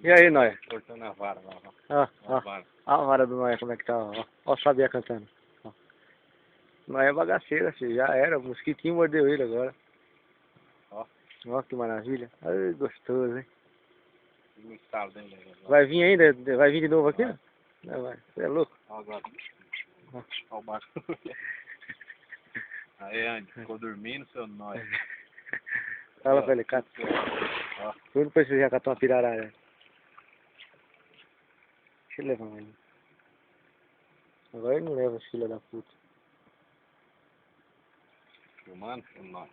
E aí, Noia? Cortando a vara lá, Ó, ó. A ó. vara. Ó a vara do Noia, como é que tá, ó. Ó o Sabia cantando. Ó. Noia é bagaceira, filho. Já era. O mosquitinho mordeu ele agora. Ó. Ó, que maravilha. Ai, gostoso, hein? No estalo dele. Vai vir ainda? Vai vir de novo aqui? Não, vai. Você é louco? Ó agora. Ó o barulho. Aí, Andy, ficou dormindo, seu Noia. Fala pra ele, cata. Ó. Tudo pra você já catar uma pirarara. Deixa eu levar ele. Agora ele não leva, filha da puta. Filmando, seu Noia.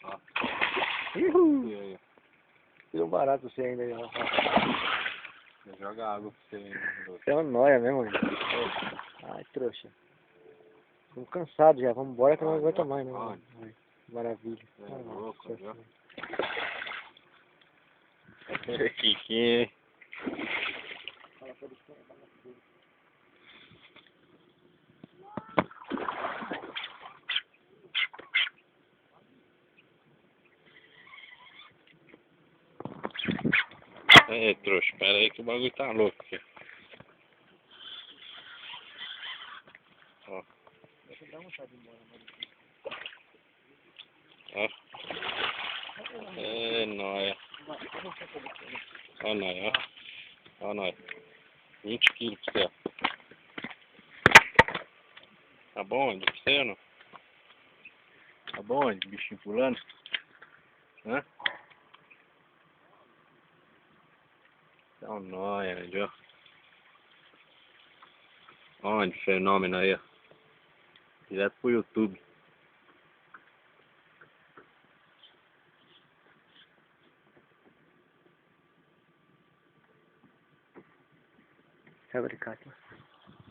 Ó. Uhul! E aí? Deu um barato você ainda aí, ó. Joga água pra você ainda. Você é uma Noia mesmo, mano. Ai, trouxa. Estamos cansados já, vamos embora que não aguenta mais, né? Ai. Ai, maravilha. É louco, viu? Kikinho. É, trouxa, pera aí que o bagulho tá louco aqui. Ó. Ó. É, nóia. Ó, nóia, ó. Ó, nóia. 20 quilos pra você. Tá bom, Andy, pra você ou não? Tá bom, Andy, bichinho pulando? Hã? Dá um nóia, Andy, ó. Onde? Fenômeno aí, ó. Direto pro YouTube. Sabe de cata.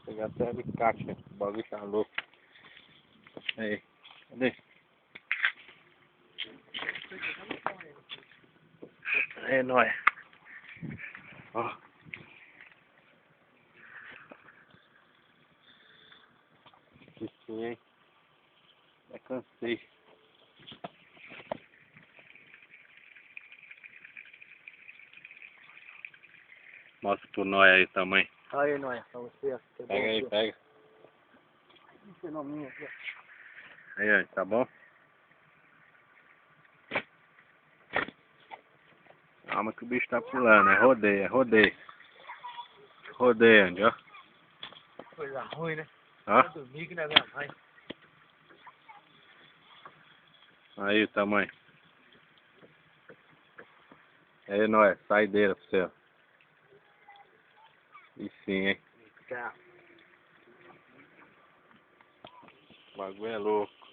Pegar até de caixa, o bagulho tá louco. Aí, cadê? É nóia. Ó. Que sim, hein? Já cansei. Mostra pro Noia aí o tamanho. Aí, Noia, pra você, ó. Que é Pega bom, aí, viu? pega. Um fenominho aqui, ó. Aí, ó, tá bom? Calma que o bicho tá pulando, é rodeio, é rodeio. Rodeio, Andy, ó. Coisa ruim, né? Ó. Vai dormir que não é minha mãe. Aí o tamanho. Aí, Noia, saideira pra você, ó. E sim, hein? Tá. O bagulho é louco.